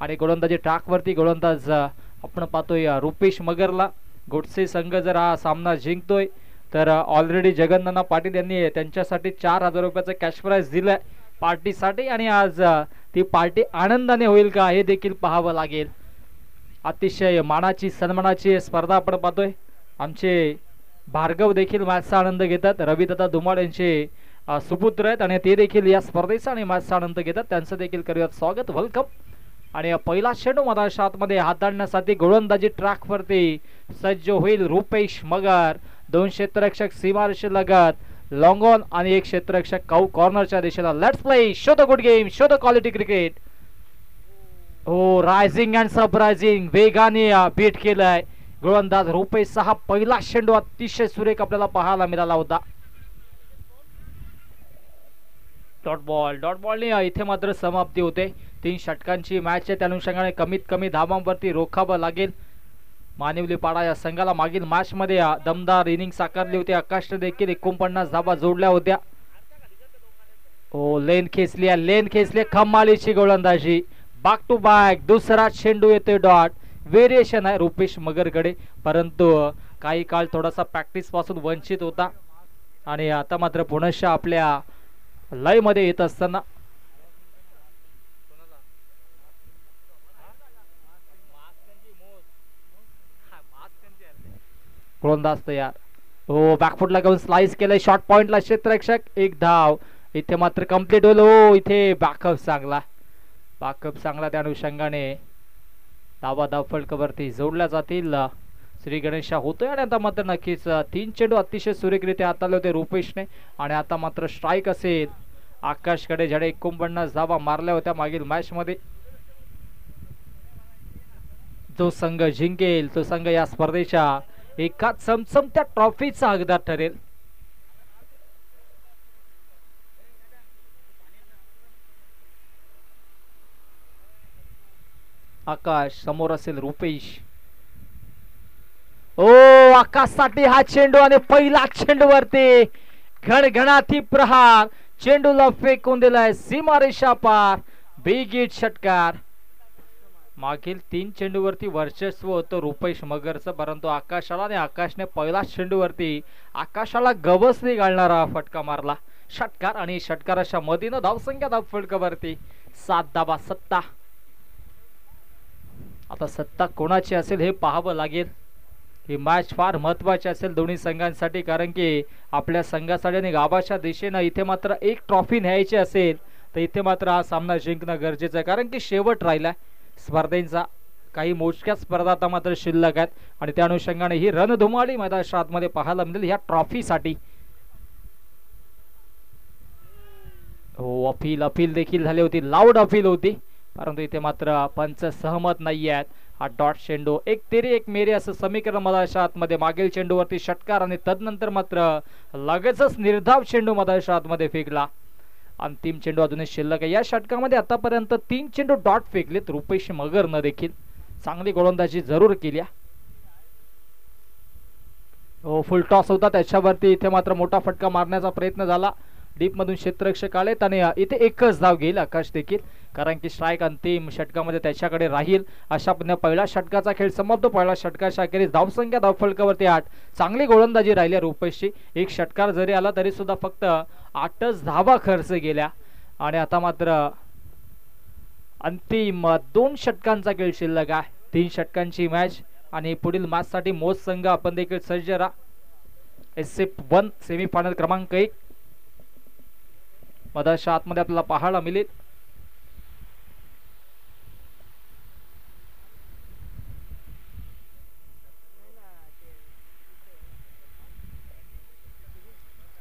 आणि गोलंदाजी ट्रॅकवरती गोलंदाज आपण पाहतोय रुपेश मगरला. गोडसे संघ जर हा सामना जिंकतोय तर ऑलरेडी जगन्नाथ पाटील यांनी त्यांच्यासाठी 4000 रुपयाचं कॅश प्राइज दिलंय पार्टीसाठी आणि आज ती पार्टी आनंदाने होईल का हे देखील पाहावं लागेल. अतिशय मानाची सन्मानाची स्पर्धा आपण पाहतोय. आमचे भार्गव देखील मॅचचा आनंद घेतात. रविदादा धुमाळ यांचे सुपुत्र आहेत आणि ते देखील या स्पर्धेचा आणि मॅचचा आनंद घेतात. त्यांचं देखील करूयात स्वागत, वेलकम. आणि पहिला चेंडू मधाच्या आतमध्ये हाताळण्यासाठी गोलंदाजी ट्रॅकवरती सज्ज होईल रुपेश मगर. 2 क्षेत्ररक्षक सीमारेषे लगत लॉंग ऑन आणि 1 क्षेत्ररक्षक काऊ कॉर्नरच्या दिशेला. Let's play, show the good game, show the quality cricket. हो, रायझिंग अँड सरप्राइझिंग वेगाने बीट केलाय गोलंदाज रुपेशचा. हा पहिला चेंडू अतिशय सुरेख आपल्याला पाहायला मिळाला होता. डॉट बॉलने इथे मात्र समाप्ती होते. 3 षटकांची मॅच आहे, त्या अनुषंगाने कमीत कमी धावांवरती रोखावं लागेल मानिवली पाडा या संघाला. मागील मॅच मध्ये दमदार इनिंग साकारली होती. आकाशने देखील 49 धावा जोडल्या होत्या. हो, लेन खेचली खमालीची गोलंदाजी. बॅक टू बॅक दुसरा चेंडू येतोय. डॉट व्हेरिएशन आहे रुपेश मगरकडे, परंतु काही काळ थोडासा प्रॅक्टिस पासून वंचित होता आणि आता मात्र पुनश्च आपल्या लय मध्ये येत असताना गोलंदाज तयार. हो, बॅकफुटला घेऊन स्लाइस केलंय. शॉर्ट पॉइंटला क्षेत्ररक्षक, 1 धाव. इथे मात्र कंप्लीट होईल. हो, इथे बॅकअप चांगला त्या अनुषंगाने धाव फलकावरती जोडल्या जातील. श्री गणेशा होतोय आणि आता मात्र नक्कीच 3 चेंडू अतिशय सुरेखरित्या हाताळले होते रुपेशने आणि आता मात्र स्ट्राईक असेल आकाशकडे, ज्याने 49 धावा मारल्या होत्या मागील मॅच मध्ये. जो संघ जिंकेल तो संघ या स्पर्धेच्या एका चमचमत्या ट्रॉफीचा हकदार ठरेल. आकाश समोर असेल रुपेश. ओ, आकाशसाठी हा चेंडू आणि पहिला चेंडूवरती घणघणाती प्रहार. चेंडूला फेकून दिलाय सीमारेषा पार. बिग हिट षटकार. मागील 3 चेंडूवरती वर्चस्व होतं रुपेश मगरचं, परंतु आकाशने पहिला चेंडूवरती आकाशाला गवसणी घालणारा फटका मारला. षटकार आणि षटकाराच्या मधीनं धावसंख्या धाव फलकावरती 7 धावा. आता सत्ता कोणाची असेल हे पाहावं लागेल. ही मॅच फार महत्वाची असेल दोन्ही संघांसाठी, कारण की आपल्या संघासाठी आणि गावाच्या दिशेनं इथे मात्र 1 ट्रॉफी न्यायची असेल तर इथे मात्र हा सामना जिंकणं गरजेचं आहे, कारण की शेवट राहिला स्पर्धेचा. काही मोजक्या स्पर्धा आता मात्र शिल्लक आहेत आणि त्या अनुषंगाने ही रणधुमाळी मैदानाच्या आतमध्ये पाहायला मिळेल ह्या ट्रॉफीसाठी. हो, अपील देखील झाली होती, लाऊड अपील होती, परंतु इथे मात्र पंच सहमत नाही आहेत. हा डॉट चेंडू 1 तेरी 1 मेरी असं समीकरण मैदानाच्या आतमध्ये. मागील चेंडूवरती षटकार आणि तदनंतर मात्र लगेचच निर्धाव चेंडू मैदानाच्या आतमध्ये फेकला. अंतिम चेंडू अजूनही शिल्लक आहे. या षटकामध्ये आतापर्यंत 3 चेंडू डॉट फेकलेत रुपेश मगरनं देखील. चांगली गोलंदाजी जरूर केली. हो, फुल टॉस होता त्याच्यावरती इथे मात्र मोठा फटका मारण्याचा प्रयत्न झाला. डीप मधून क्षेत्ररक्षक आलेत आणि इथे एकच धाव घेईल आकाश देखील, कारण की स्ट्राईक अंतिम षटकामध्ये त्याच्याकडे राहील. अशा पद्धतीने पहिला षटकाचा खेळ समाप्त. पहिल्या षटकाच्या अखेरीस धावसंख्या धावफलकावरती 8. चांगली गोलंदाजी राहिली रुपेशची. 1 षटकार जरी आला तरी सुद्धा फक्त 8च धावा खर्च गेल्या आणि आता मात्र अंतिम 2 षटकांचा खेळ शिल्लक आहे. 3 षटकांची मॅच आणि पुढील मॅच साठी मोज संघ आपण देखील सज्ज राहा. SF1 सेमीफायनल क्रमांक 1 मधाच्या आतमध्ये आपल्याला पाहायला मिळेल.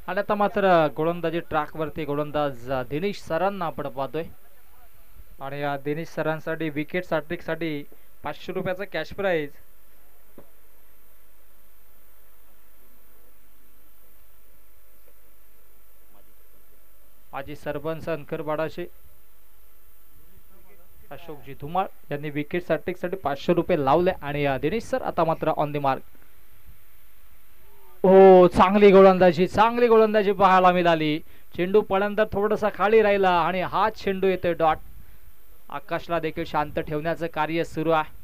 आणि आता मात्र गोलंदाजी ट्रॅक वरती गोलंदाज दिनेश सरांना आपण पाहतोय आणि या दिनेश सरांसाठी विकेट सॅट्रिक साठी 500 रुपयाचा कॅश प्राइज. माजी सरपंच अनकरवाडाचे अशोकजी धुमाळ यांनी विकेट सॅट्रिक साठी 500 रुपये लावले आणि दिनेश सर आता मात्र ऑन द मार्क. हो, चांगली गोलंदाजी पाहायला मिळाली. चेंडू पडल्यानंतर थोडासा खाली राहिला आणि हा चेंडू येतोय डॉट. आकाशला देखील शांत ठेवण्याचं कार्य सुरू आहे.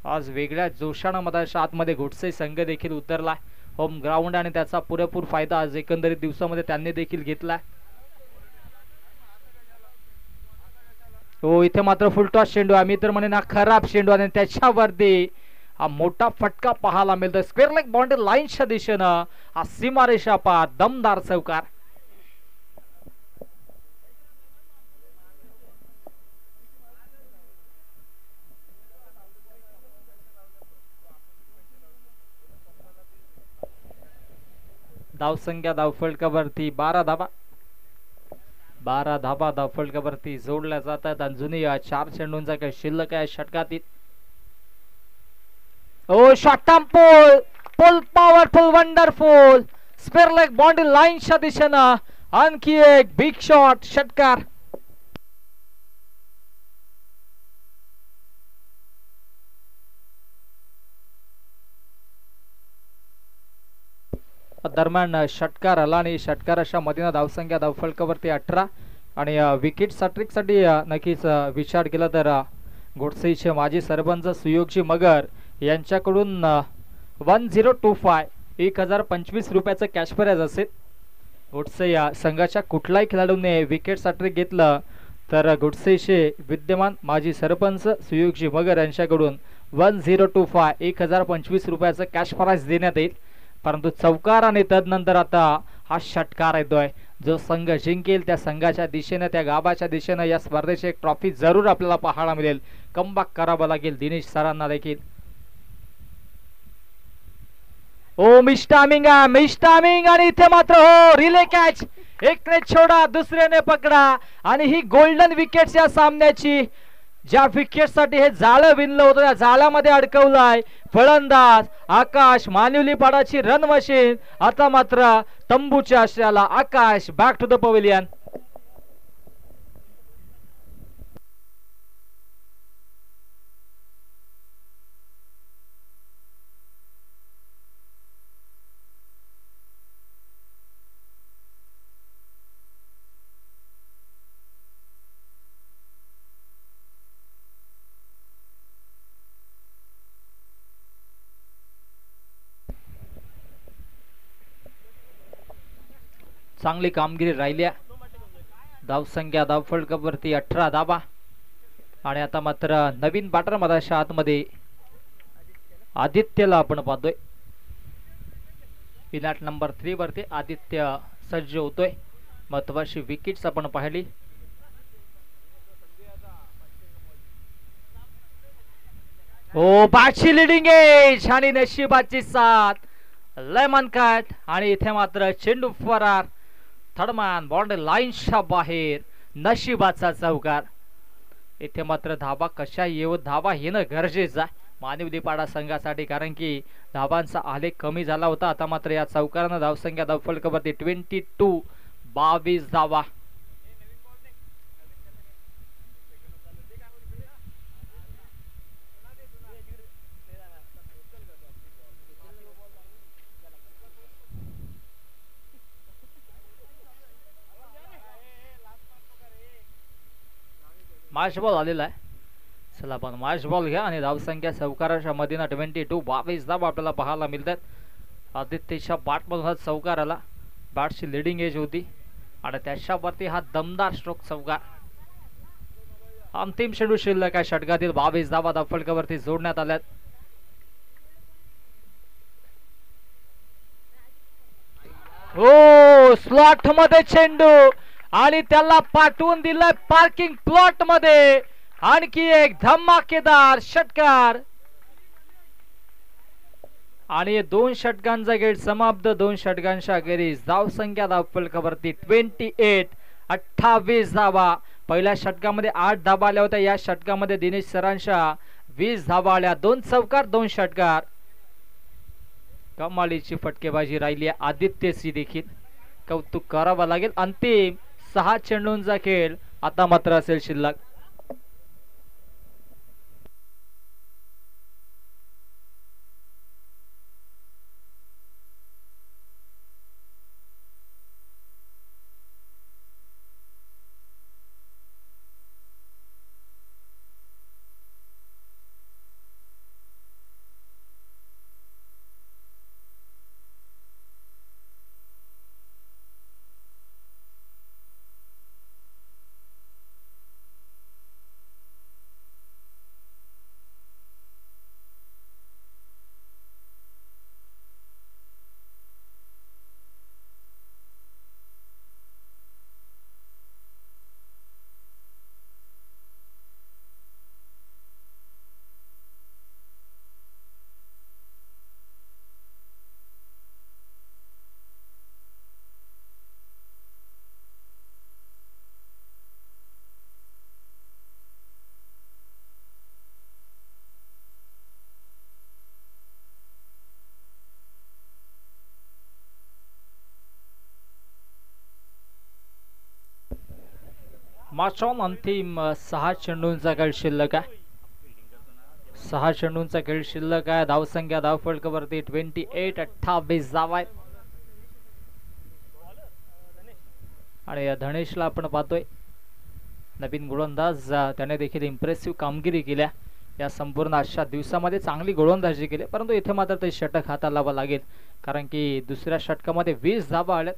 आज वेगळ्या जोशानं मधाच्या आतमध्ये घोटसे संघ देखील उतरला. होम ग्राउंड आणि त्याचा पुरेपूर फायदा आज एकंदरीत दिवसामध्ये त्यांनी देखील घेतला. हो, इथे मात्र फुलटॉस चेंडू आहे. मी तर म्हणेन हा खराब चेंडू आणि त्याच्यावरती हा मोठा फटका पाहायला मिळतो. स्क्वेअर लेग बाउंड्री लाईनच्या दिशेनं हा सीमारेषा पार दमदार चौकार. धावसंख्या धावफलकावरती 12 धाबा. 12 धाबा धावफलकावरती जोडल्या जातात. अजूनही 4 चेंडूंचा काही शिल्लक आहे षटकातील. Oh short pull pull powerful wonderful square leg boundary लाईनच्या दिशेनं आणखी एक बिग शॉट षटकार. दरम्यान षटकार आला आणि षटकाराच्या मधीन धावसंख्या धावफलकावरती 18 आणि विकेट साठी नक्कीच विचार केला तर घोटसेचे माजी सरपंच सुयोगजी मगर यांच्याकडून 1025 1025 रुपयाचं कॅश प्राइज असेल. घोटसे या संघाच्या कुठल्याही खेळाडूने विकेटसाठी घेतलं तर घोटसेचे विद्यमान माजी सरपंच सुयोगजी मगर यांच्याकडून 1025 1025 रुपयाचं कॅश प्राइज देण्यात येईल. परंतु चौकार आणि तदनंतर आता हा षटकार येतोय. जो संघ जिंकेल त्या संघाच्या दिशेने त्या गावाच्या दिशेने या स्पर्धेची एक ट्रॉफी जरूर आपल्याला पाहायला मिळेल. कमबॅक करावं लागेल दिनेश सरांना देखील. ओ मिस्टामिंग आणि इथे मात्र हो रिले कॅच. एकने छोडा दुसऱ्याने पकडा आणि ही गोल्डन विकेट या सामन्याची. ज्या विकेट साठी हे जाळं विणलं होतं त्या जाळ्यामध्ये अडकवलाय फलंदाज आकाश. मानिवली पाडाची रन मशीन. आता मात्र तंबूच्या आश्रयाला आकाश बॅक टू द पवेलियन. चांगली कामगिरी राहिल्या. धावसंख्या धावफलकावरती 18 धाबा आणि आता मात्र नवीन बॅटर मधाच्या आतमध्ये आदित्यला आपण पाहतोय. पिनॅट नंबर 3 वरती आदित्य सज्ज होतोय. महत्वाची विकेट्स आपण पाहिली. हो बॅटची लिडिंग एज आणि नशिबाची साथ लेमन कट आणि इथे मात्र चेंडू फरार. थर्डमॅन बाउंड्री लाईनच्या बाहेर नशिबाचा चौकार. इथे मात्र धाबा कशा येऊ धाबा येणं गरजेचं आहे मानिवलीपाडा संघासाठी कारण की धाबांचा आलेख कमी झाला होता. आता मात्र या चौकारानं धावसंख्या धावफलकावरती 22 धावा. मार्च बॉल आलेला आहे. चला आपण मार्च बॉल घ्या आणि धावसंख्या चौकाराच्या मधीन 22 धावा आपल्याला पाहायला मिळतात. आदित्यच्या बॅटमधून हा चौकार आला. बॅटची लिडिंग एज होती आणि त्याच्यावरती हा दमदार स्ट्रोक चौकार. अंतिम चेंडू शिल्लक आहे षटकातील. 22 धावा धावफलकावरती जोडण्यात आल्यात. हो स्लॉट मध्ये चेंडू आणि त्याला पाठवून दिलं पार्किंग प्लॉट मध्ये. आणखी एक धमाकेदार षटकार आणि 2 षटकांचा गेट समाप्त. 2 षटकांच्या अखेरीस धावसंख्या धावफलकावरती 28 धावा. पहिल्या षटकामध्ये 8 धावा आल्या होत्या. या षटकामध्ये दिनेश सरांच्या 20 धावा आल्या. 2 चौकार 2 षटकार. कमालीची फटकेबाजी राहिली आदित्यची देखील कौतुक करावं लागेल. अंतिम 6 चेंडूंचा खेळ आता मात्र असेल शिल्लक. माचॉन अंतिम 6 चेंडूंचा खेळ शिल्लक आहे. 6 चेंडूंचा खेळ शिल्लक आहे. धावसंख्या धावफलकावरती 28 धावा आहेत. आणि धनेशला आपण पाहतोय नवीन गोलंदाज, त्याने देखील इम्प्रेसिव्ह कामगिरी केल्या या संपूर्ण आजच्या दिवसामध्ये. चांगली गोलंदाजी केली, परंतु इथे मात्र ते षटक हाताला लावा लागेल, कारण की दुसऱ्या षटकामध्ये 20 धावा आल्यात.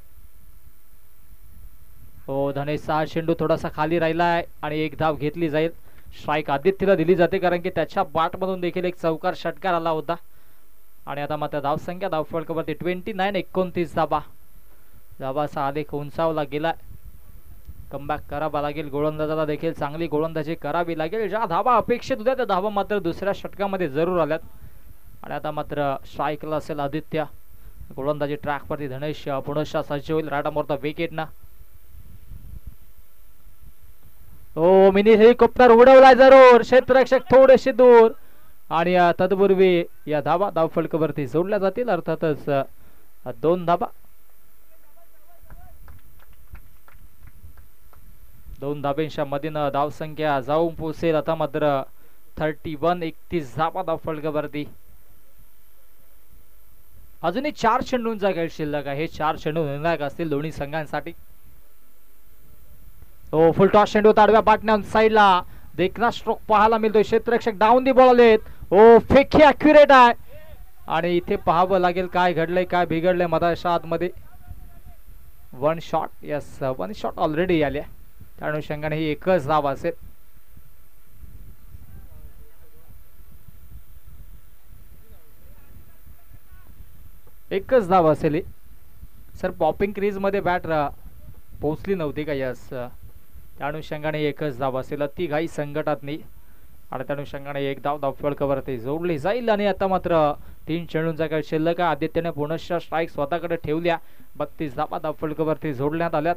हो, धनेश 6 चेंडू थोडासा खाली राहिला आहे आणि एक धाव घेतली जाईल. स्ट्राईक आदित्यला दिली जाते, कारण की त्याच्या बॅटमधून देखील एक चौकार षटकार आला होता. आणि आता मात्र धावसंख्या धावफलकावरती 29 धावा. धावाचा आलेख उंचावला गेला. कमबॅक करावा लागेल, गोलंदाजाला देखील चांगली गोलंदाजी करावी लागेल. ज्या धावा अपेक्षित होत्या त्या धावा मात्र दुसऱ्या षटकामध्ये जरूर आल्यात. आणि आता मात्र स्ट्राईकला असेल आदित्य. गोलंदाजी ट्रॅकवरती धनेश पुनश्च सज्ज होईल राईट ऑन द विकेटना. हो, मिनी हेलिकॉप्टर उडवलाय जरूर, क्षेत्ररक्षक थोडेसे दूर. आणि तत्पूर्वी या धावा धावफलकावरती जोडल्या जातील. अर्थातच 2 धावा. 2 धाब्यांच्या मधीनं धावसंख्या जाऊन पोहोचेल आता मात्र 31 धावा धावफलकावरती. अजूनही 4 चेंडूंचा खेळ शिल्लक आहे. 4 चेंडू निर्णायक असतील दोन्ही संघांसाठी. हो, फुल टॉस चेंडू आडव्या पाटण्या साईडला देखना स्ट्रोक पाहायला मिळतोय. क्षेत्ररक्षक डाऊन दी बॉल आलेत. हो, फेकी अॅक्युरेट आहे. आणि इथे पाहावं लागेल काय घडलंय, काय बिघडलंय मधाच्या आतमध्ये. 1 शॉट, यस 1 शॉट ऑलरेडी आल्या. त्या अनुषंगाने ही एकच धाव असेल. एकच धाव असेल सर. पॉपिंग क्रीज मध्ये बॅट पोहोचली नव्हती का? यस, त्या अनुषंगाने एकच धाव असेल. ती घाई संकटात नाही. आणि त्या अनुषंगाने एक धाव धावफलकावरती जोडली जाईल. आणि आता मात्र 3 चेंडूंचा खेळ शिल्लक आहे. आदित्यने पुनश्च स्ट्राईक स्वतःकडे ठेवल्या. 32 धावा धावफलकावरती जोडण्यात आल्यात.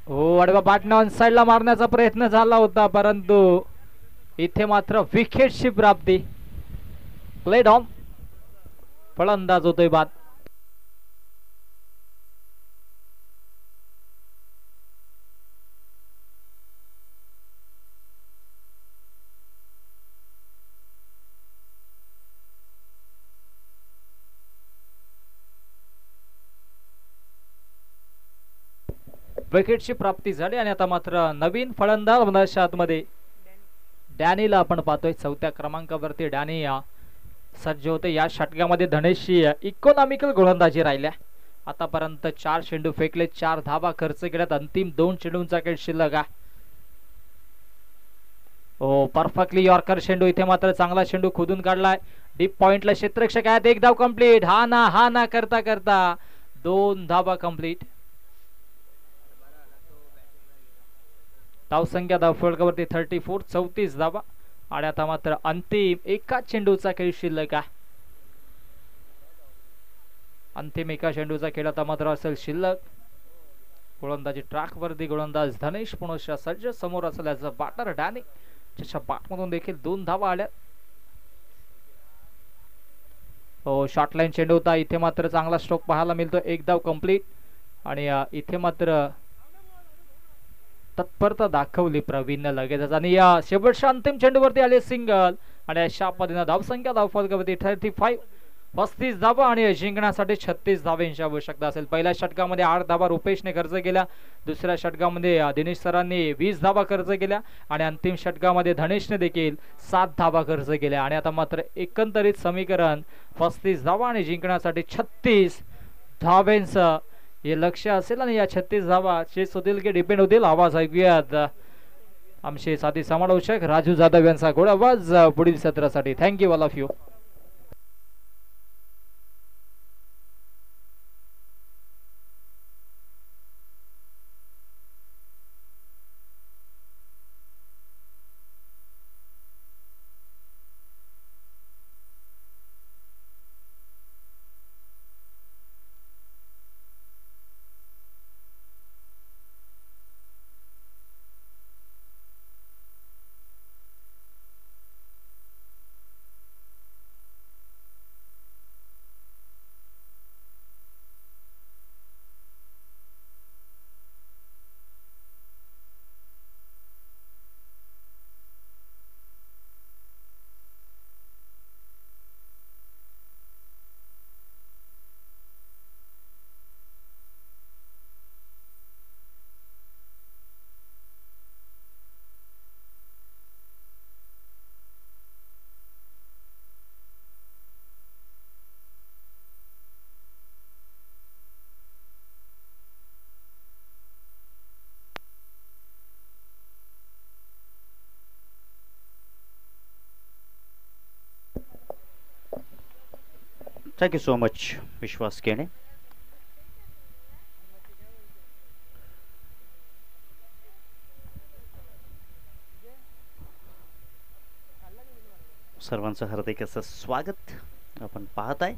हो, आडवा पाटणा ऑन साइडला मारण्याचा प्रयत्न झाला होता, परंतु इथे मात्र विकेटची प्राप्ती. प्लेड ऑन, फलंदाज होतोय बाद. विकेटची प्राप्ती झाली. आणि आता मात्र नवीन फलंदाज मधाच्या आतमध्ये डॅनीला आपण पाहतोय. 4थ्या क्रमांकावरती डॅनी सज्ज होते. या षटकामध्ये धनेशची इकॉनॉमिकल गोलंदाजी राहिल्या. आतापर्यंत 4 चेंडू फेकले, 4 धावा खर्च केल्यात. अंतिम 2 चेंडूंचा खेळ शिल्लक आहे. हो, परफेक्टली यॉर्कर चेंडू. इथे मात्र चांगला चेंडू खोदून काढलाय. डीप पॉइंटला क्षेत्ररक्षक आहेत. एक धाव कंप्लीट. हा ना करता करता 2 धावा कंप्लीट. धावसंख्या धावफलकावरती 34 धावा. आणि आता मात्र अंतिम एका चेंडूचा खेळ शिल्लक आहे. अंतिम एका चेंडूचा खेळ आता मात्र असेल शिल्लक. गोलंदाजी ट्रॅकवरती गोलंदाज धनेश पुनश्च सज्ज. समोर असेल याचा बॅटर डॅनी, ज्याच्या बॅटमधून देखील 2 धावा आल्या. हो, शॉर्ट लाईन चेंडू होता. इथे मात्र चांगला स्ट्रोक पाहायला मिळतो. एक धाव कंप्लीट. आणि इथे मात्र तत्परता दाखवली प्रवीणने लगेचच. आणि या शेवटच्या अंतिम चेंडूवरती आले सिंगल. आणि अशा पद्धतीने धावसंख्या धावफलकावरती 35 धावा. आणि जिंकण्यासाठी 36 धावांची आवश्यकता असेल. पहिल्या षटकामध्ये 8 धावा रुपेशने खर्च केल्या. दुसऱ्या षटकामध्ये दिनेश सरांनी 20 धावा खर्च केल्या. आणि अंतिम षटकामध्ये धनेशने देखील 7 धावा खर्च केल्या. आणि आता मात्र एकंदरीत समीकरण 35 धावा आणि जिंकण्यासाठी 36 धावांचं हे लक्ष असेल. आणि या 36 धावा चेस होतील की डिपेंड होतील? आवाज ऐकूयात आमचे साथी समालोचक राजू जाधव यांचा गोड आवाज पुढील सत्रासाठी. Thank you all of you. Thank you so much Vishwas Kene. सर्वांचं हार्दिक असं स्वागत. आपण पाहताय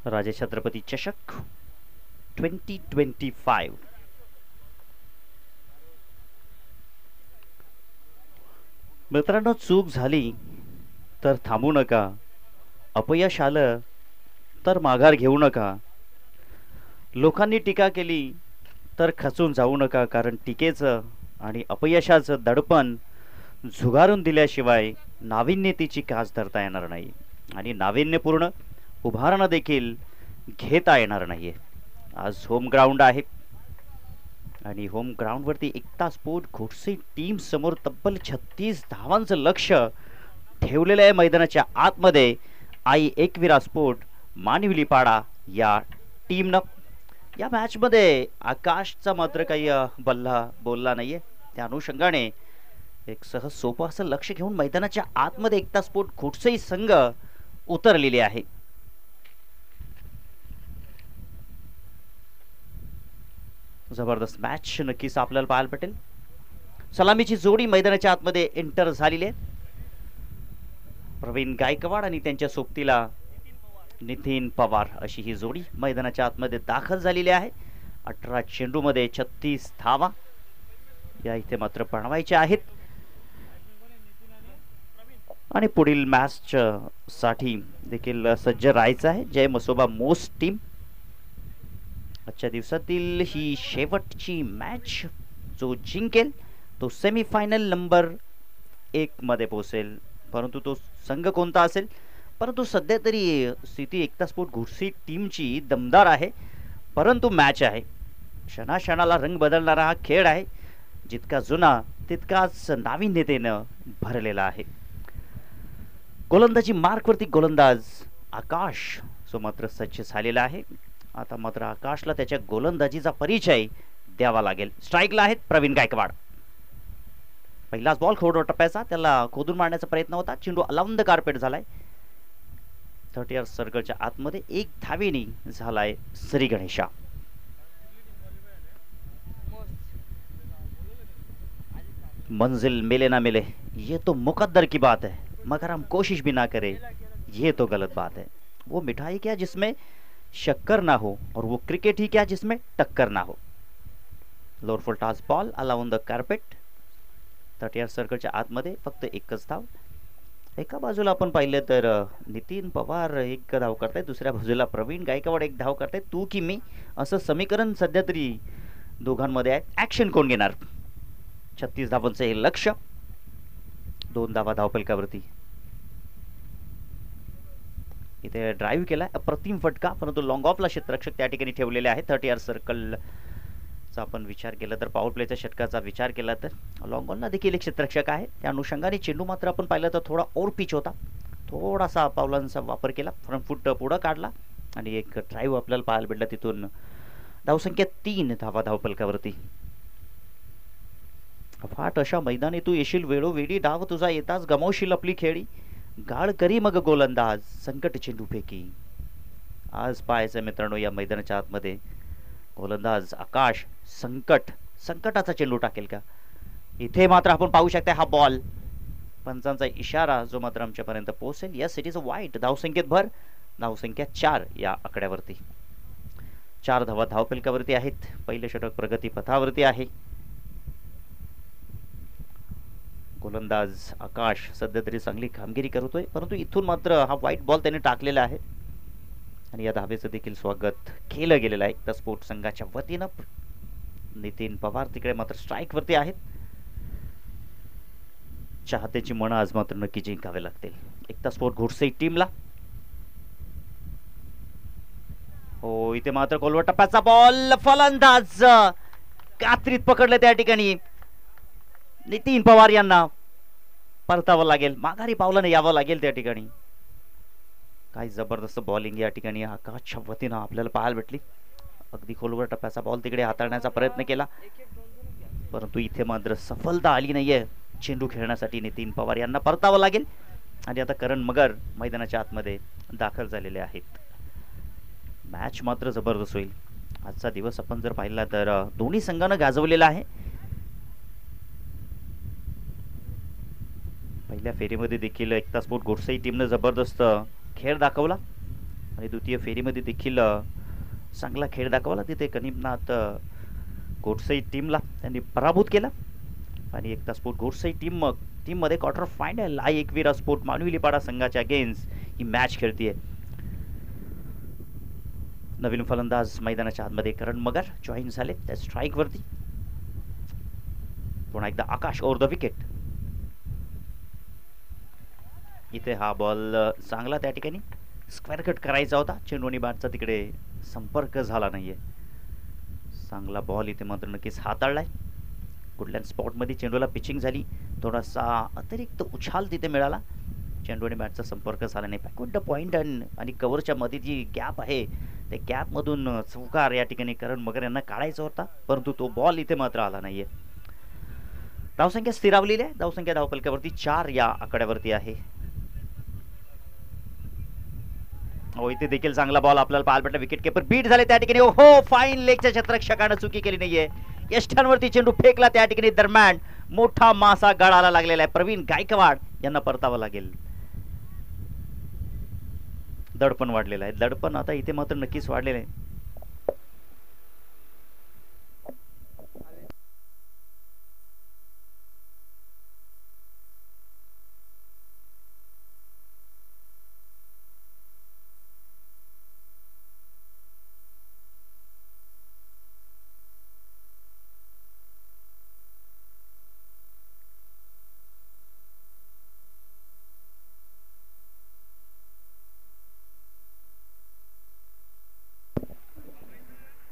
राजे छत्रपती चषक 2025. मित्रांनो, चूक झाली तर थांबू नका, अपयश आलं तर माघार घेऊ नका, लोकांनी टीका केली तर खचून जाऊ नका, कारण टीकेचं आणि अपयशाचं दडपण झुगारून दिल्याशिवाय नाविन्यतेची कास धरता येणार नाही आणि नाविन्यपूर्ण उभारणं देखील घेता येणार नाही आहे. आज होम ग्राउंड आहे आणि होम ग्राउंडवरती एकता स्पोर्ट घोडसे टीम समोर तब्बल 36 धावांचं लक्ष ठेवलेलं आहे. मैदानाच्या आतमध्ये आई एकविरा स्पोर्ट मानिवलीपाडा या टीमनं. या मॅचमध्ये आकाशचा मात्र काही बोलला नाहीये. त्या अनुषंगाने एक सहज सोपं असं लक्ष घेऊन मैदानाच्या आतमध्ये एकता स्पोर्ट घोडसई संघ उतरलेले आहे. जबरदस्त मॅच नक्कीच आपल्याला पाहायला भेटेल. सलामीची जोडी मैदानाच्या आतमध्ये एंटर झालेली आहे. प्रवीण गायकवाड आणि त्यांच्या सोबतीला नितीन पवार अशी ही जोडी मैदानाच्या आतमध्ये दाखल झालेली आहे. 18 चेंडूमध्ये 36 धावा या इथे मात्र बनवायच्या आहेत आणि पुढील मॅच साठी देखील सज्ज राहायचं आहे. जय मसोबा मोस्ट टीम आजच्या दिवसातील ही शेवटची मॅच. जो जिंकेल तो सेमीफायनल नंबर 1 मध्ये पोहोचेल. परंतु तो संघ कोणता असेल, परंतु सध्या तरी स्थिती एकता स्पोर्ट घोडसे टीमची दमदार आहे. परंतु मॅच आहे, क्षणाक्षणाला रंग बदलणारा हा खेळ आहे. जितका जुना तितकाच नाविन्यतेनं भरलेला आहे. गोलंदाजी मार्कवरती गोलंदाज आकाश जो मात्र सज्ज झालेला आहे. आता मात्र आकाशला त्याच्या गोलंदाजीचा परिचय द्यावा लागेल. स्ट्राईकला आहेत प्रवीण गायकवाड. पहिलाच बॉल खोडवर टप्प्याचा, त्याला खोदून मारण्याचा प्रयत्न होता. चेंडू अलाउंड कार्पेट झालाय. 30 सर्कलच्या आतमध्ये 1 धावेने झालाय श्री गणेशा. मंजिल मिले ना मिले ये तो मुकद्दर की बात है, मगर हम कोशिश भी ना करें ये तो गलत बात है. वो मिठाई क्या जिसमें शक्कर ना हो, और वो क्रिकेट ही क्या जिसमें टक्कर ना हो. Lower full toss ball along the carpet. 30 सर्कलच्या आतमध्ये फक्त एकच धाव. एका बाजूला आपण पाहिलं तर नितीन पवार 1 धाव करतायत, दुसऱ्या बाजूला प्रवीण गायकवाड 1 धाव करतायत. तू की मी असं समीकरण सध्या तरी दोघांमध्ये आहे. ॲक्शन कोण घेणार? 36 धावांचं हे लक्ष. 2 धावा धावफलकावरती. इथे ड्राईव्ह केला अप्रतिम फटका, परंतु लॉंग ऑफला क्षेत्ररक्षक त्या ठिकाणी ठेवलेले आहे. 30 सर्कलचा आपण विचार केला तर, पॉवर प्लेच्या षटकाचा विचार केला तर लॉंग ऑनला देखील एक क्षेत्ररक्षक आहे. त्या अनुषंगाने चेंडू मात्र आपण पाहिलं तर थोडा ओव्हर पिच होता. थोडासा पावलांचा वापर केला, फ्रंट फूट पुढं काढला आणि एक ड्राईव्ह आपल्याला पाहायला भेटला. तिथून धावसंख्या 3 धावा धावफलकावरती. फाट अशा मैदानी तू येशील वेळोवेळी, डाव तुझा येताच गमावशील आपली खेळी. गाळ करी मग गोलंदाज संकट चेंडू फेकी. आज पाहायचं मित्रांनो या मैदानाच्या आतमध्ये गोलंदाज आकाश संकटाचा चेंडू टाकेल का. इथे मात्र आपण पाहू शकता हा बॉल, पंचांचा इशारा जो मात्र आमच्यापर्यंत पोहोचेल. यस इट इज अ वाईट. धावसंख्येत भर. धावसंख्या 4 या आकड्यावरती. 4 धावा धावफलकावरती आहेत. पहिले षटक प्रगती पथावरती आहे. गोलंदाज आकाश सध्या तरी चांगली कामगिरी करतोय, परंतु इथून मात्र हा व्हाईट बॉल त्याने टाकलेला आहे आणि या धावेचं देखील स्वागत केलं गेलेलं आहे एकता स्पोर्ट संघाच्या वतीनं. नितीन पवार तिकडे मात्र स्ट्राईक वरती आहेत. चाहत्याची मनं आज मात्र नक्की जिंकावे लागतील एकता स्पोर्ट घोडसे टीमला. हो, इथे मात्र कोलवर टप्प्याचा बॉल, फलंदाज कात्रीत पकडलं. त्या ठिकाणी नितीन पवार यांना परतावं लागेल, माघारी पावलाने यावं लागेल. त्या ठिकाणी काय जबरदस्त बॉलिंग या ठिकाणी आकाशच्या वतीनं आपल्याला पाहायला भेटली. अगदी खोलवर टप्प्याचा बॉल तिकडे हाताळण्याचा प्रयत्न केला, परंतु इथे मात्र सफलता आली नाहीये. चेंडू खेळण्यासाठी नितीन पवार यांना परतावं लागेल. आणि आता करण मगर मैदानाच्या आतमध्ये दाखल झालेले आहेत. मॅच मात्र जबरदस्त होईल. आजचा दिवस आपण जर पाहिला तर दोन्ही संघानं गाजवलेला आहे. पहिल्या फेरीमध्ये देखील एकता स्पोर्ट गोडसे टीमनं जबरदस्त खेळ दाखवला आणि द्वितीय फेरीमध्ये देखील चांगला खेळ दाखवला. तिथे कनिमनाथ गोडसे टीमला त्यांनी पराभूत केला आणि एकता स्पोर्ट गोडसे टीममध्ये क्वार्टर फायनल आई एकवीरा स्पोर्ट मानविलीपाडा संघाच्या अगेन्स्ट ही मॅच खेळतीये. नवीन फलंदाज मैदानाच्या आतमध्ये करण मगर जॉईन झाले त्या स्ट्राईकवरती. पुन्हा एकदा आकाश ओव्हर द विकेट. इथे हा बॉल चांगला त्या ठिकाणी स्क्वेअर कट करायचा होता. चेंडू आणि बॅटचा तिकडे संपर्क झाला नाहीये. चांगला बॉल इथे मात्र नक्कीच हाताळलाय. कुठल्या स्पॉटमध्ये चेंडूला पिचिंग झाली. थोडासा अतिरिक्त उछाल तिथे मिळाला. चेंडू आणि बॅटचा संपर्क झाला नाही. बॅकवर्ड द पॉइंट आणि कव्हरच्या मध्ये जी गॅप आहे त्या गॅपमधून चौकार या ठिकाणी करण मगर यांना काढायचा होता, परंतु तो बॉल इथे मात्र आला नाहीये. धावसंख्या स्थिरावलेली आहे. धावसंख्या धावफलकावरती 4 या आकड्यावरती आहे. हो, इथे देखील चांगला बॉल आपल्याला पाहायला भेटला. विकेट किपर बीट झाले त्या ठिकाणी. हो, फाईन लेगच्या क्षेत्ररक्षकानं चुकी केली नाहीये. यष्टांवरती चेंडू फेकला त्या ठिकाणी. दरम्यान मोठा मासा गळाला लागलेला आहे. प्रवीण गायकवाड यांना परतावं लागेल. दडपण वाढलेलं आहे. दडपण आता इथे मात्र नक्कीच वाढलेलं आहे.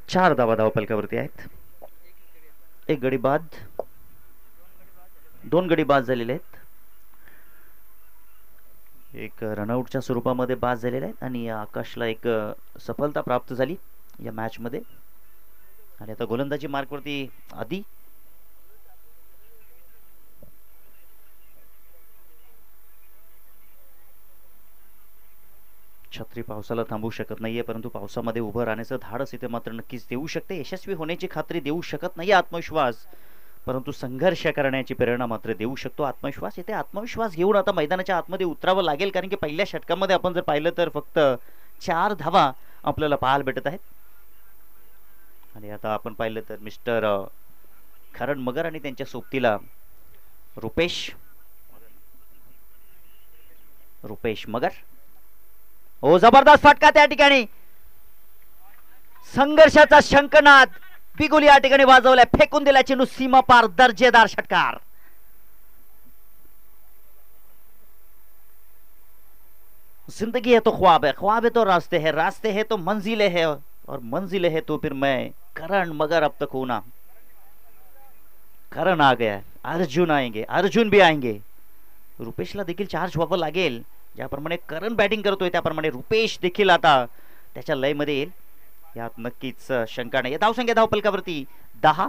चार धावा धावफलकावरती आहेत. एक गडी बाद, 2 गडी बाद झालेले आहेत. एक रनआउटच्या स्वरूपामध्ये बाद झालेले आहेत आणि आकाशला एक सफलता प्राप्त झाली या मॅच मध्ये. आणि आता गोलंदाजी मार्कवरती आधी छत्री पावसाला थांबवू शकत नाहीये, परंतु पावसामध्ये उभं राहण्याचं धाडस इथे मात्र नक्कीच देऊ शकते. यशस्वी होण्याची खात्री देऊ शकत नाही आत्मविश्वास, परंतु संघर्ष करण्याची प्रेरणा मात्र देऊ शकतो आत्मविश्वास. इथे आत्मविश्वास घेऊन आता मैदानाच्या आतमध्ये उतरावं लागेल, कारण की पहिल्या षटकामध्ये आपण जर पाहिलं तर फक्त 4 धावा आपल्याला पाहायला भेटत आहेत. आणि आता आपण पाहिलं तर मिस्टर करण मगर आणि त्यांच्या सोबतीला रुपेश मगर. हो, जबरदस्त फटका त्या ठिकाणी. संघर्षाचा शंखनाद बिगुल या ठिकाणी वाजवलाय. फेकून दिला चेंडू सीमा पार. दर्जेदार षटकार. जिंदगी है तो ख्वाब है, ख्वाब है तो रास्ते है, रास्ते है तो मंजिलें है, और मंजिलें है तो फिर मैं करण मगर अब तक होना. करण आ गया, अर्जुन आएंगे, अर्जुन भी आएंगे. रुपेशला देखील चार्ज व्हावं लागेल. ज्याप्रमाणे करण बॅटिंग करतोय त्याप्रमाणे रुपेश देखील आता त्याच्या लयमध्ये येईल, यात नक्कीच शंका नाही. धावसंख्या धावफलकावरती 10.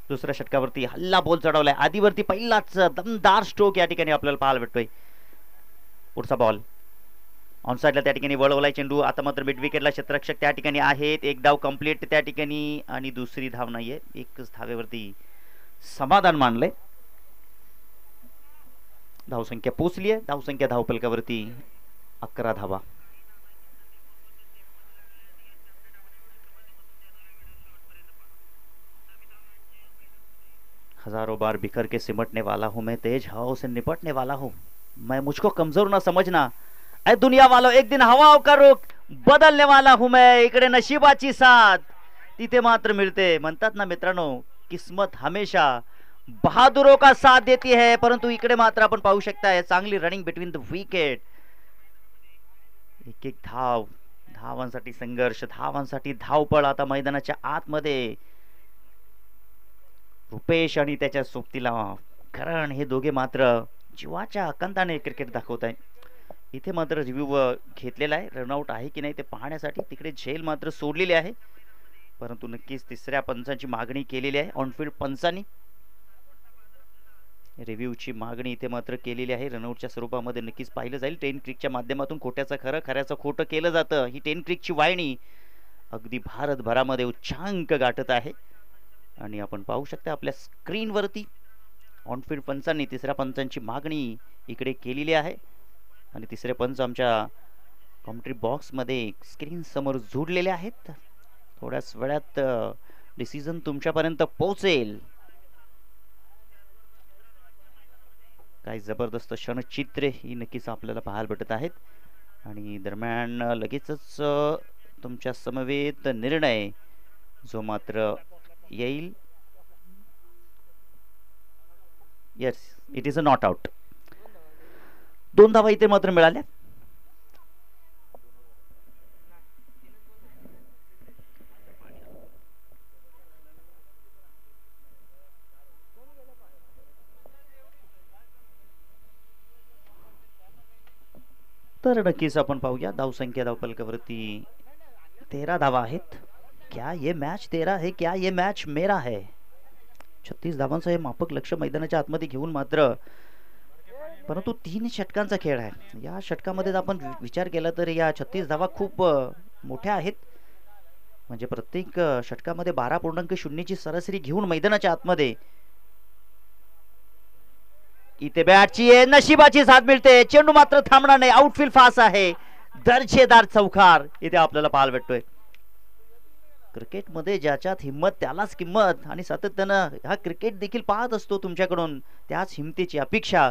दुसऱ्या षटकावरती हल्ला बॉल चढवलाय. आधीवरती पहिलाच दमदार स्ट्रोक या ठिकाणी आपल्याला पाहायला भेटतोय. पुढचा बॉल ऑन साइडला त्या ठिकाणी वळवलाय चेंडू. आता मात्र मिड विकेटला क्षेत्ररक्षक त्या ठिकाणी आहेत. एक धाव कंप्लीट त्या ठिकाणी आणि दुसरी धाव नाहीये. एकच धावेवरती समाधान मानलंय. धावसंख्या पोचली आहे. धावसंख्या धावफलकावरती 11 धावा. हजारों बार बिखर के सिमटने वाला हूं मैं, तेज हवाओं से निपटने वाला हूं मैं, मुझको कमजोर ना समझना ऐ दुनिया वालों, एक दिन हवाओं का रुख बदलने वाला हूं मैं. इकडे नशिबाची साथ तिथे मात्र मिळते. म्हणतात ना मित्रांनो, किस्मत हमेशा बहादुरों का साथ देती है, परंतु इकडे मात्र आपण पाहू शकता चांगली रनिंग बिटवीन द विकेट. एक एक धावांसाठी संघर्ष, धावांसाठी धावपळ आता मैदानाच्या आतमध्ये. रुपेश आणि त्याच्या सोबतीला करण हे दोघे मात्र जीवाच्या आकांताने क्रिकेट दाखवत आहे. इथे मात्र रिव्ह्यू घेतलेला आहे. रनआउट आहे की नाही ते पाहण्यासाठी. तिकडे झेल मात्र सोडलेली आहे, परंतु नक्कीच तिसऱ्या पंचांची मागणी केलेली आहे ऑनफिल्ड पंचांनी. रिव्ह्यूची मागणी इथे मात्र केलेली आहे. रनआउटच्या स्वरूपामध्ये नक्कीच पाहिलं जाईल. 10 क्रिकच्या माध्यमातून खोट्याचं खरं, खऱ्याचं खोटं केलं जातं. ही 10 क्रिकची वाहिनी अगदी भारतभरामध्ये उच्चांक गाठत आहे आणि आपण पाहू शकता आपल्या स्क्रीनवरती ऑनफील्ड पंचांनी तिसऱ्या पंचांची मागणी इकडे केलेली आहे आणि तिसरे पंच आमच्या कॉमेंट्री बॉक्समध्ये स्क्रीन समोर जोडलेले आहेत. थोड्याच वेळात डिसिजन तुमच्यापर्यंत पोहोचेल. काही जबरदस्त क्षणचित्रे ही नक्कीच आपल्याला पाहायला भेटत आहेत आणि दरम्यान लगेचच तुमच्या समवेत निर्णय जो मात्र येईल. Yes, it is a not out. 2 धावा इथे मात्र मिळाल्या. तर नक्कीच आपण पाहूया धावसंख्या धावफलकावरती 13 धावा आहेत. क्या ये मॅच तेरा है, क्या ये मॅच मेरा है. 36 धावांचं हे मापक लक्ष मैदानाच्या आतमध्ये घेऊन मात्र परंतु 3 षटकांचा खेळ आहे. या षटकामध्ये जर आपण विचार केला तर या 36 धावा खूप मोठ्या आहेत. म्हणजे प्रत्येक षटकामध्ये 12.0ची सरासरी घेऊन मैदानाच्या आतमध्ये इथे बॅटची नशिबाची साथ मिळते. चेंडू मात्र थांबणार नाही. आउटफील्ड फास्ट आहे. दर्जेदार चौकार इथे आपल्याला पाहायला भेटतोय. क्रिकेटमध्ये ज्याच्यात हिंमत त्यालाच किंमत आणि सातत्यानं हा क्रिकेट देखील पाहत असतो तुमच्याकडून. त्याच हिमतीची अपेक्षा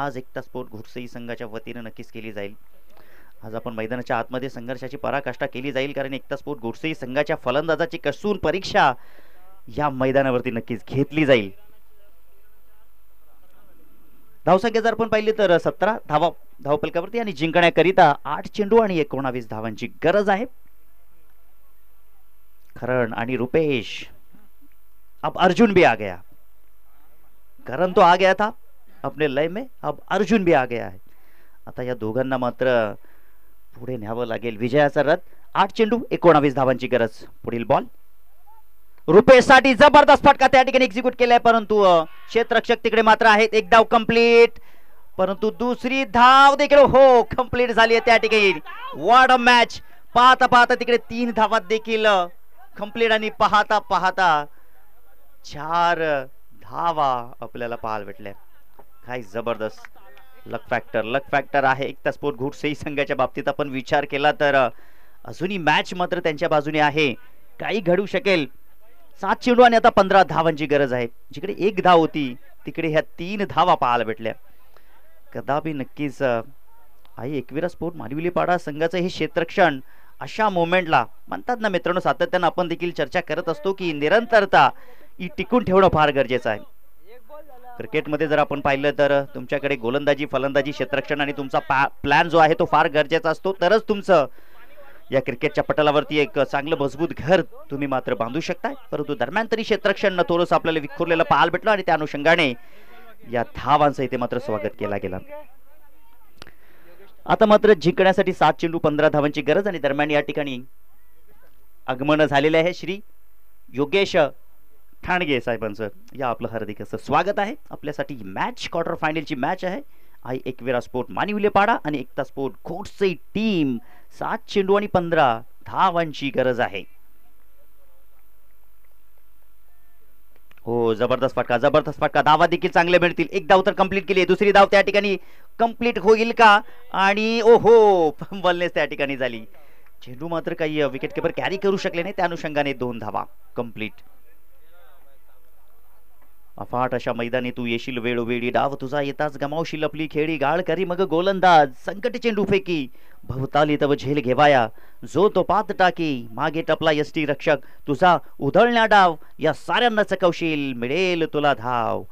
आज एकता स्पोर्ट घोडसई संघाच्या वतीनं नक्कीच केली जाईल. आज आपण मैदानाच्या आतमध्ये संघर्षाची पराकाष्ठा केली जाईल कारण एकता स्पोर्ट घोडसई संघाच्या फलंदाजाची कसून परीक्षा या मैदानावरती नक्कीच घेतली जाईल. धावसंख्या जर आपण पाहिली तर 17 धावा धावफलकावरती आणि जिंकण्याकरिता 8 चेंडू आणि 19 धावांची गरज आहे. करण आणि रुपेश. अब अर्जुन भी आ गया. करण तो आ गया था अपने लय में, अब अर्जुन भी आ गया है. आता या दोघांना मात्र पुढे न्यावं लागेल विजयाचा रथ. 8 चेंडू 19 धावांची गरज. पुढील बॉल रुपेश साठी जबरदस्त फटका त्या ठिकाणी एक्झिक्यूट केलाय परंतु क्षेत्ररक्षक तिकडे मात्र आहेत. एक धाव कंप्लीट परंतु दुसरी धाव देखील हो कंप्लीट झाली आहे त्या ठिकाणी. What a match. पाहता पाहता तिकडे 3 धावा देखील कंप्लीट आणि पाहता पाहता 4 धावा आपल्याला पाहायला भेटल्या. काय जबरदस्त लक फॅक्टर आहे एकता स्पोर्ट घोडसई संघाच्या बाबतीत आपण विचार केला तर अजूनही मॅच मात्र त्यांच्या बाजूने आहे. काही घडू शकेल. 7 चेंडू आणि आता 15 धावांची गरज आहे. जिकडे 1 धाव होती तिकडे ह्या 3 धावा पाहायला भेटल्या. कदापि नक्कीच आई एकविरा स्पोर्ट मालिवलीपाडा संघाचं हे क्षेत्ररक्षण अशा मोमेंटला म्हणतात ना मित्रांनो, सातत्यानं आपण देखील चर्चा करत असतो की निरंतरता ही टिकून ठेवणं फार गरजेचं आहे. क्रिकेटमध्ये जर आपण पाहिलं तर तुमच्याकडे गोलंदाजी फलंदाजी क्षेत्ररक्षण आणि तुमचा प्लॅन जो आहे तो फार गरजेचा असतो. तरच तुमचं या क्रिकेटच्या पटलावरती एक चांगलं मजबूत घर तुम्ही मात्र बांधू शकताय. परंतु दरम्यान तरी क्षेत्ररक्षण थोडंसं आपल्याला विखुरलेलं पाहायला भेटलं आणि त्या अनुषंगाने या धावांचं इथे मात्र स्वागत केला गेला. आता मात्र जिंकण्यासाठी 7 चेंडू 15 धावांची गरज आणि दरम्यान या ठिकाणी आगमन झालेले आहे श्री योगेश ठाणगे साहेबांचं. या आपलं हार्दिक असं स्वागत आहे. आपल्यासाठी मॅच क्वार्टर फायनलची मॅच आहे. आई एकविरा स्पोर्ट मानिवलेपाडा आणि एकता स्पोर्ट घोडसई टीम. 7 चेंडू आणि 15 धावांची गरज आहे. हो जबरदस्त फटका. धावा देखील चांगले मिळतील. 1 धाव तर कंप्लीट केली. दुसरी धाव त्या ठिकाणी कंप्लीट होईल का आणि ओहो फंबलनेस त्या ठिकाणी झाली. चेंडू मात्र काही विकेट किपर कॅरी करू शकले नाही. त्या अनुषंगाने 2 धावा कंप्लीट. अफाट अशा मैदानी तू येशील वेळोवेळी. डाव तुझा येताच गमावशील आपली खेळी. गाळ करी मग गोलंदाज. संकट चेंडू फेकी. भवताली तव झेल घेवाया. जो तो पात टाकी. मागे टपला यष्टी रक्षक. तुझा उधळण्या डाव. या साऱ्यांना चकवशील. मिळेल तुला धाव.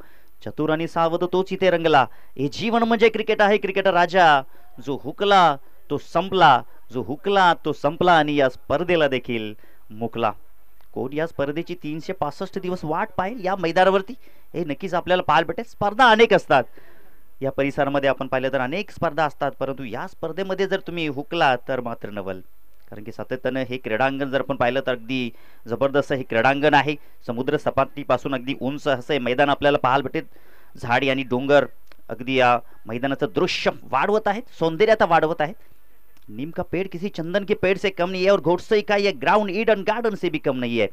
चतुर आणि सावध तोच इथे रंगला. हे जीवन म्हणजे क्रिकेट आहे. क्रिकेट राजा. जो हुकला तो संपला. जो हुकला तो संपला आणि या स्पर्धेला देखील मुकला. कोण या स्पर्धेची 365 दिवस वाट पाहिल या मैदानावरती हे नक्कीच आपल्याला पाहायला भेटेल. स्पर्धा अनेक असतात या परिसरामध्ये. आपण पाहिलं तर अनेक स्पर्धा असतात परंतु या स्पर्धेमध्ये जर तुम्ही हुकला तर मात्र नवल. कारण की सातत्यानं हे क्रीडांगण जर आपण पाहिलं तर अगदी जबरदस्त हे क्रीडांगण आहे. समुद्र सपाटीपासून अगदी उंच असं मैदान आपल्याला पाहायला भेटेल. झाडी आणि डोंगर अगदी या मैदानाचं दृश्य वाढवत आहेत, सौंदर्यता वाढवत आहेत. नीम का पेड़ किसी चंदन के पेड़ से कम नहीं है और घोटसई का ये ग्राउंड ईडन गार्डन से भी कम नहीं है.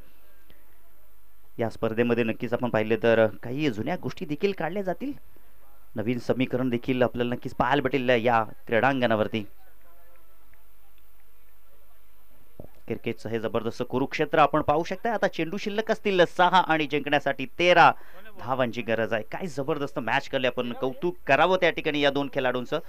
या स्पर्धेमध्ये नक्कीच आपण पाहिले तर काही जुन्या गोष्टी देखील काढल्या जातील, नवीन समीकरण देखील आपल्याला नक्कीच पाहायला भेटेल या क्रीडांगणावरती. क्रिकेटचं हे जबरदस्त कुरुक्षेत्र आपण पाहू शकता. आता चेंडू शिल्लक असतील 6 आणि जिंकण्यासाठी 13 धावांची गरज आहे. काय जबरदस्त मॅच केली, आपण कौतुक करावं त्या ठिकाणी या दोन खेळाडूंचं.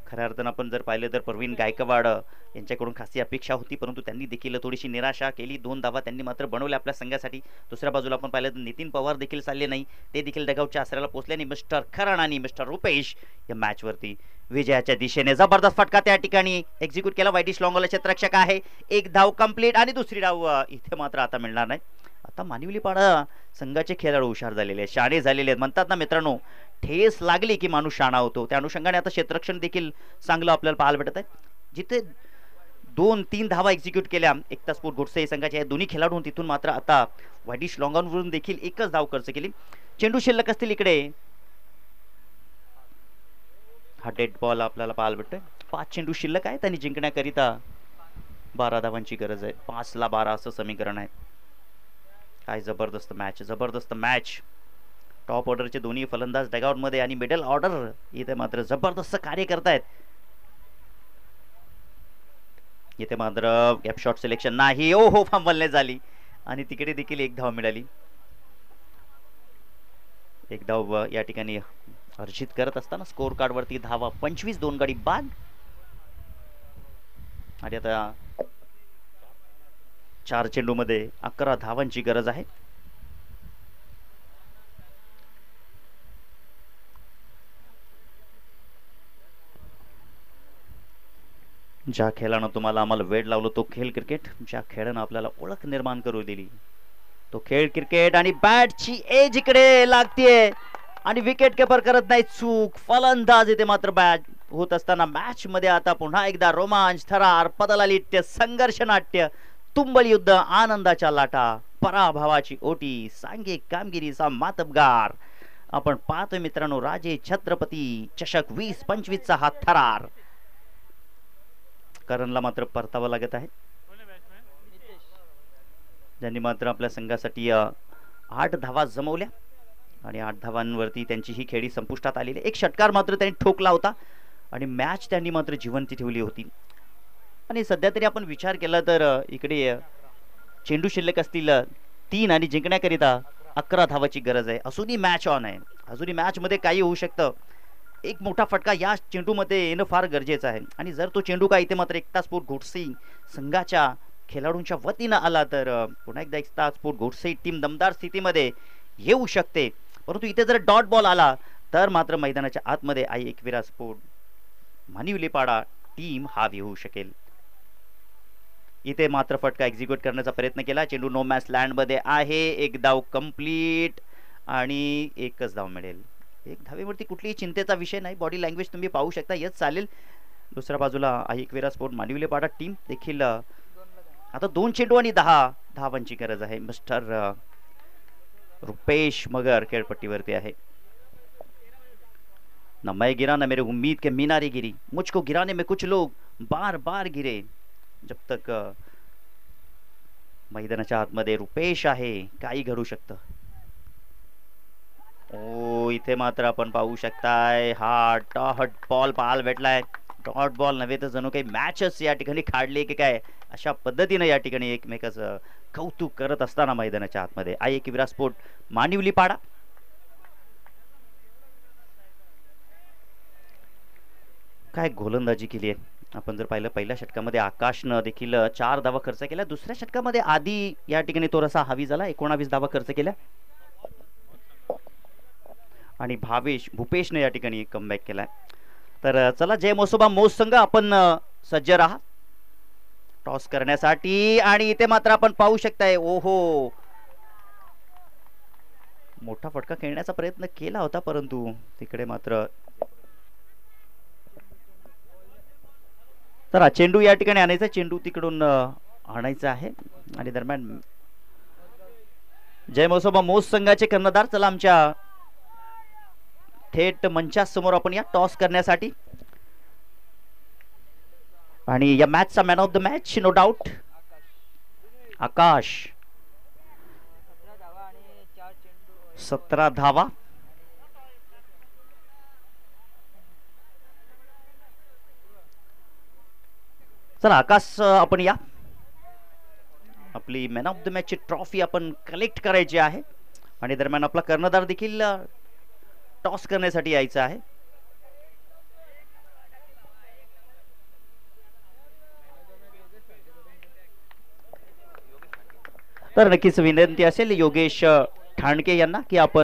खऱ्या अर्थानं आपण जर पाहिलं तर प्रवीण गायकवाड यांच्याकडून खासी अपेक्षा होती, परंतु त्यांनी देखील थोडीशी निराशा केली. 2 धावा त्यांनी मात्र बनवल्या आपल्या संघासाठी. दुसऱ्या बाजूला आपण पाहिलं तर नितीन पवार देखील चालले नाही, ते देखील डगआउटच्या आसऱ्याला पोहोचल्याने मिस्टर खरण आणि मिस्टर रुपेश या मॅच वरती विजयाच्या दिशेने जबरदस्त फटका त्या ठिकाणी एक्झिक्यूट केला. वाईटिश लॉंगॉला क्षेत्ररक्षक आहे. एक धाव कंप्लीट आणि दुसरी धाव इथे मात्र आता मिळणार नाही. आता मानिवलीपाडा संघाचे खेळाडू हुशार झालेले आहेत, शाणे झालेले आहेत. म्हणतात ना मित्रांनो, ठेस लागली की माणूस शाणा होतो. त्या अनुषंगाने आता क्षेत्ररक्षण देखील चांगलं आपल्याला पाहायला भेटत आहे. जिथे 2-3 धावा एक्झिक्यूट केल्या एकता स्पोर्ट गोडसे संघाच्या दोन्ही खेळाडूंनी, तिथून मात्र आता वाईटिश लॉंगॉनवरून देखील एकच धाव खर्च केली. चेंडू शिल्लक असतील इकडे. हा डेड बॉल आपल्याला पाहायला भेटतोय. 5 चेंडू शिल्लक आहेत आणि जिंकण्याकरिता 12 धावांची गरज आहे. 5 ला 12 असं समीकरण आहे. काय जबरदस्त मॅच, जबरदस्त मॅच. टॉप ऑर्डरचे दोन्ही फलंदाज डगआउट मध्ये आणि मिडल ऑर्डर इथे मात्र जबरदस्त कार्य करतायत. इथे मात्र गॅप शॉट सिलेक्शन नाही. ओ हो, फंबलने झाली आणि तिकडे देखील एक धाव मिळाली. एक धाव या ठिकाणी अर्जित करत असताना स्कोर कार्ड वरती धावा 25, 2 गडी बाद. आणि आता 4 चेंडू मध्ये 11 धावांची गरज आहे. ज्या खेळानं तुम्हाला आम्हाला वेळ लावलं तो खेळ क्रिकेट, ज्या खेळानं आपल्याला ओळख निर्माण करू दिली तो खेळ क्रिकेट. आणि बॅटची एज इकडे लागतीये आणि विकेट किपर करत नाही चूक. फलंदाज इथे मात्र बॅट होत असताना मॅच मध्ये आता पुन्हा एकदा रोमांच, थरार, पदलालिट्य, संघर्ष नाट्य, तुंबळ युद्ध, आनंदाच्या लाटा, पराभवाची ओटी, सांघिक कामगिरीचा मातबगार आपण पाहतोय मित्रांनो. राजे छत्रपती चषक 20-25 चा हा थरार करणला मात्र परतावा लागत आहे. ज्यांनी मात्र आपल्या संघासाठी 8 धावा जमवल्या आणि 8 धावांवरती त्यांची ही खेळी संपुष्टात आलेली. एक षटकार मात्र त्यांनी ठोकला होता आणि मॅच त्यांनी मात्र जिवंती ठेवली होती. आणि सध्या तरी आपण विचार केला तर इकडे चेंडू शिल्लक असतील 3 आणि जिंकण्याकरिता 11 धावाची गरज आहे. अजूनही मॅच ऑन आहे, अजूनही मॅच मध्ये काही होऊ शकतं. एक मोठा फटका या चेंडू मध्ये येणं फार गरजेचं आहे. आणि जर तो चेंडू का इथे मात्र एकता स्पोर्ट घोटसे संघाच्या खेळाडूंच्या वतीनं आला तर पुन्हा एकदा एकता स्पोर्ट घोटसे टीम दमदार स्थितीमध्ये येऊ शकते. परंतु इथे जर डॉट बॉल आला तर मात्र मैदानाच्या आतमध्ये आई एकविरा स्पोर्ट मानिवलीपाडा टीम हावी होऊ शकेल. इथे मात्र फटका एक्झिक्यूट करण्याचा प्रयत्न केला. चेंडू नो मॅच लँड मध्ये आहे. एक धाव कंप्लीट आणि एकच धाव मिळेल. एक धावेवरती कुठलीही चिंतेचा विषय नाही. बॉडी लँग्वेज तुम्ही पाहू शकता, येत चालेल. दुसऱ्या बाजूला एकविरा स्पोर्ट मानिवलीपाडा टीम देखील आता 2 चेंडू आणि 10 धावांची गरज आहे. मिस्टर रुपेश मगर खेळपट्टीवरती आहे. न मैं गिरा न मेरे उम्मीद के मीनारे गिरी, मुझको गिराने में कुछ लोग बार बार गिरे. जब तक मैदानाच्या आतमध्ये रुपेश आहे काही घडू शकतं. ओ इथे मात्र आपण पाहू शकताय हा डॉट बॉल पाहायला भेटलाय. डॉट बॉल नव्हे तर जणू काही मॅचच या ठिकाणी काढले की काय, अशा पद्धतीने या ठिकाणी एकमेकाचं कौतुक करत असताना मैदानाच्या आतमध्ये आई एकविरा स्पोर्ट मानिवलीपाडा. काय गोलंदाजी केली आहे. आपण जर पाहिलं पहिल्या षटकामध्ये आकाशनं देखील 4 धावा खर्च केल्या. दुसऱ्या षटकामध्ये आधी या ठिकाणी थोडासा हवी झाला, 19 धावा खर्च केल्या. आणि भूपेशने या ठिकाणी कमबॅक केलाय. तर चला जय मोसोबा मोस संघ आपण सज्ज राहा टॉस करण्यासाठी. आणि इथे मात्र आपण पाहू शकताय ओहो मोठा फटका खेळण्याचा प्रयत्न केला होता, परंतु तिकडे मात्र तर चेंडू या ठिकाणी आणायचा. चेंडू तिकडून आणायचा आहे. आणि दरम्यान जय मोसोबा मोस संघाचे कर्णधार चला आमच्या थेट मंचासमोर आपण या टॉस करण्यासाठी. आणि या मॅचचा man of the match no doubt Akash. 17 धावा. चला आकाश, आपण या. आपली मॅन ऑफ द मॅचची ट्रॉफी आपण कलेक्ट करायची आहे आणि दरम्यान आपला कर्णधार देखील टॉस करण्यासाठी यायचा आहे. तर नक्कीच विनंती असेल योगेश ठाणके यांना की आपण